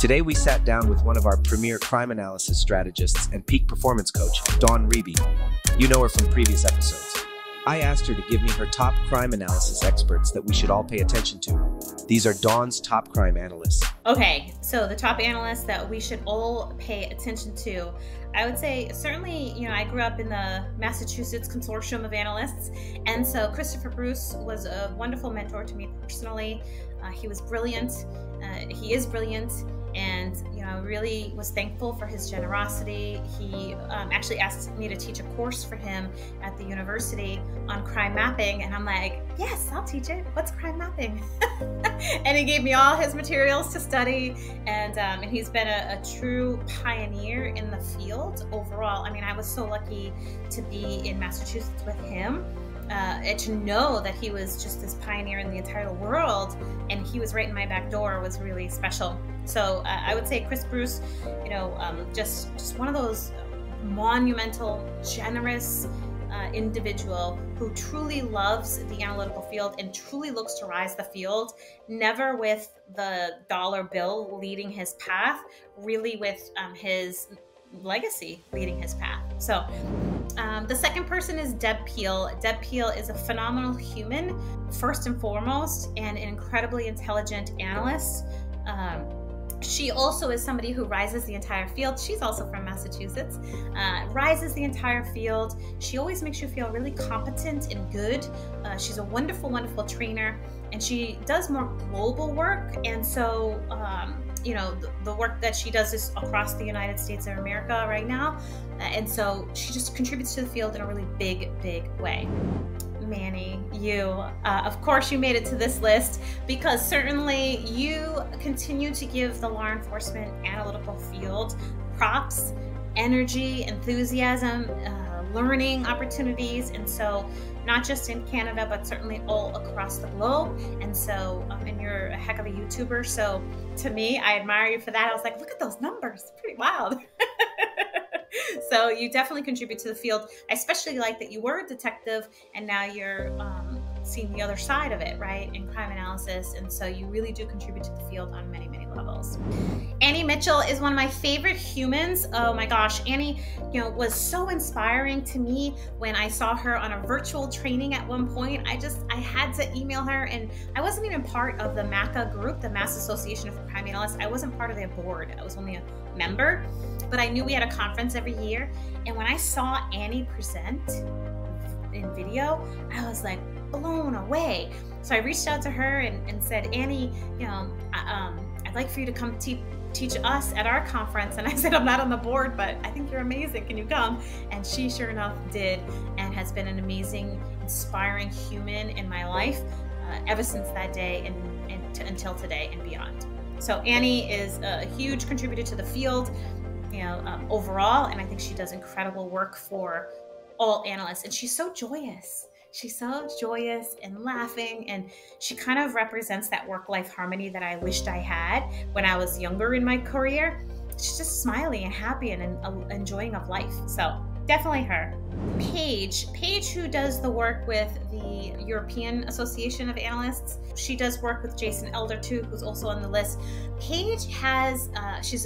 Today we sat down with one of our premier crime analysis strategists and peak performance coach, Reeby. You know her from previous episodes. I asked her to give me her top crime analysis experts that we should all pay attention to. These are Dawn's top crime analysts. Okay, so the top analysts that we should all pay attention to. I would say certainly, I grew up in the Massachusetts Consortium of Analysts, and so Christopher Bruce was a wonderful mentor to me personally. He was brilliant. He is brilliant. And, I really was thankful for his generosity. He actually asked me to teach a course for him at the university on crime mapping. And I'm like, yes, I'll teach it. What's crime mapping? And he gave me all his materials to study. And he's been a true pioneer in the field overall. I mean, I was so lucky to be in Massachusetts with him. And to know that he was just this pioneer in the entire world and he was right in my back door was really special. So I would say Chris Bruce, just one of those monumental, generous individual who truly loves the analytical field and truly looks to rise the field, never with the dollar bill leading his path, really with his legacy leading his path. So the second person is Deb Peel. Deb Peel is a phenomenal human, first and foremost, and an incredibly intelligent analyst. She also is somebody who rises the entire field. She's also from Massachusetts, rises the entire field. She always makes you feel really competent and good. She's a wonderful, wonderful trainer, and she does more global work. And so, the work that she does is across the United States of America right now. And so she just contributes to the field in a really big, big way. Manny, of course you made it to this list because certainly you continue to give the law enforcement analytical field props, energy, enthusiasm, learning opportunities. And so not just in Canada, but certainly all across the globe. And so, and you're a heck of a YouTuber. So to me, I admire you for that. I was like, look at those numbers, pretty wild. So you definitely contribute to the field. I especially like that you were a detective and now you're seeing the other side of it, right, in crime analysis. And so you really do contribute to the field on many, many levels. Annie Mitchell is one of my favorite humans. Oh my gosh, Annie, was so inspiring to me when I saw her on a virtual training at one point. I had to email her, and I wasn't even part of the MACA group, the Mass Association of Crime Analysts. I wasn't part of their board. I was only a member, but I knew we had a conference every year. And when I saw Annie present in video, I was like blown away. So I reached out to her and said, Annie, I'd like for you to come teach us at our conference. And I said, I'm not on the board, but I think you're amazing. Can you come? And she sure enough did, and has been an amazing, inspiring human in my life ever since that day and until today and beyond. So Annie is a huge contributor to the field, overall, and I think she does incredible work for all analysts. And she's so joyous. She's so joyous and laughing, and she kind of represents that work-life harmony that I wished I had when I was younger in my career. She's just smiling and happy and enjoying of life. So definitely her. Paige, who does the work with the European Association of Analysts. She does work with Jason Elder too, who's also on the list. Paige has, she's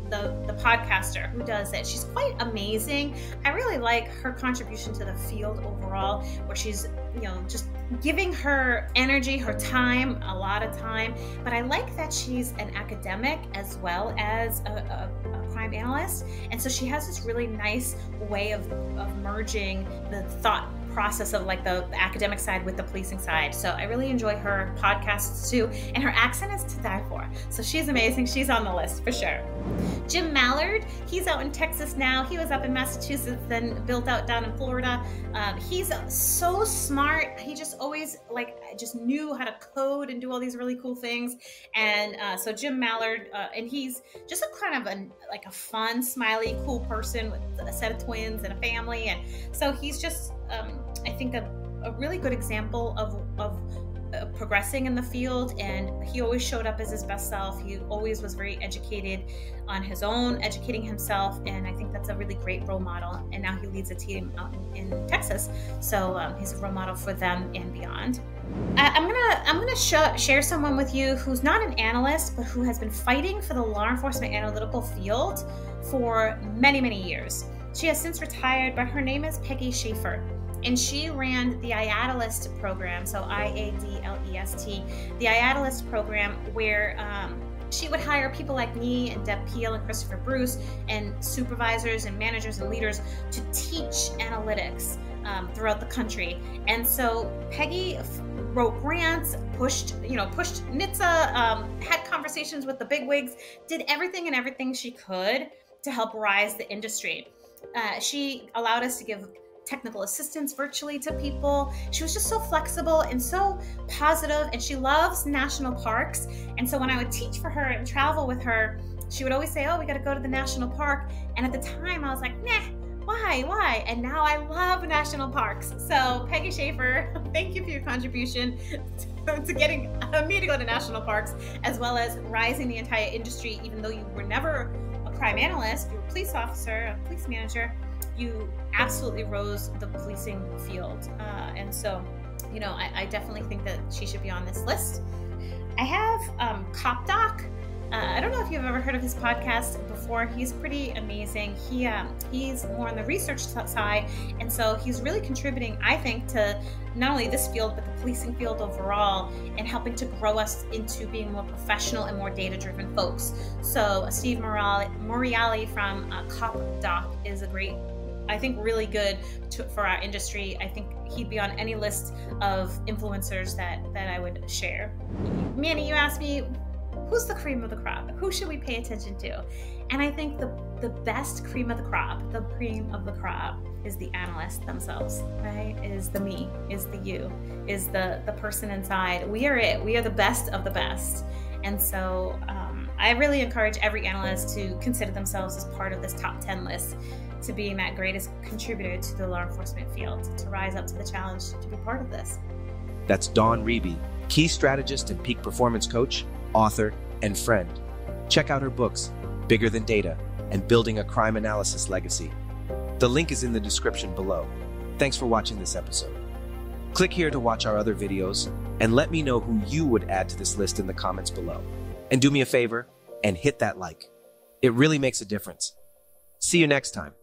the podcaster who does it. She's quite amazing. I really like her contribution to the field overall, where she's, just giving her energy, her time, a lot of time. But I like that she's an academic as well as a crime analyst. And so she has this really nice way of merging the thought process of like the academic side with the policing side. So I really enjoy her podcasts too. And her accent is to die for. So she's amazing. She's on the list for sure. Jim Mallard, he's out in Texas now. He was up in Massachusetts, then built out down in Florida. He's so smart. He just always just knew how to code and do all these really cool things. And so Jim Mallard, and he's just a kind of a fun, smiley, cool person with a set of twins and a family. And so he's just, I think, a really good example of progressing in the field, and he always showed up as his best self. He always was very educated on his own, educating himself, and I think that's a really great role model. And now he leads a team out in Texas, so he's a role model for them and beyond. I'm gonna share someone with you who's not an analyst, but who has been fighting for the law enforcement analytical field for many, many years. She has since retired, but her name is Peggy Schaefer, and she ran the Analyst program, so IADLEST, the Analyst program, where she would hire people like me and Deb Peel and Christopher Bruce and supervisors and managers and leaders to teach analytics throughout the country. And so Peggy wrote grants, pushed NHTSA, had conversations with the bigwigs, did everything she could to help rise the industry. She allowed us to give technical assistance virtually to people. She was just so flexible and so positive, and she loves national parks. And so when I would teach for her and travel with her, she would always say, oh, we got to go to the national park. And at the time I was like, nah, why? And now I love national parks. So Peggy Schaefer, thank you for your contribution to getting me to go to national parks, as well as rising the entire industry. Even though you were never a crime analyst, you were a police officer, a police manager, you absolutely rose the policing field. And so, I definitely think that she should be on this list. I have Cop Doc. I don't know if you've ever heard of his podcast before. He's pretty amazing. He's more on the research side, and so he's really contributing, I think, to not only this field, but the policing field overall, and helping to grow us into being more professional and more data-driven folks. So Steve Morreale from Cop Doc is a great, I think, really good for our industry. I think he'd be on any list of influencers that I would share. Manny, you asked me, who's the cream of the crop? Who should we pay attention to? And I think the best cream of the crop is the analysts themselves, right? Is the me, is the you, is the person inside. We are it. We are the best of the best. And so I really encourage every analyst to consider themselves as part of this top 10 list, to being that greatest contributor to the law enforcement field, to rise up to the challenge to be part of this. That's Dawn Reeby, key strategist and peak performance coach, author, and friend. Check out her books, Bigger Than Data and Building a Crime Analysis Legacy. The link is in the description below. Thanks for watching this episode. Click here to watch our other videos, and let me know who you would add to this list in the comments below. And do me a favor and hit that like. It really makes a difference. See you next time.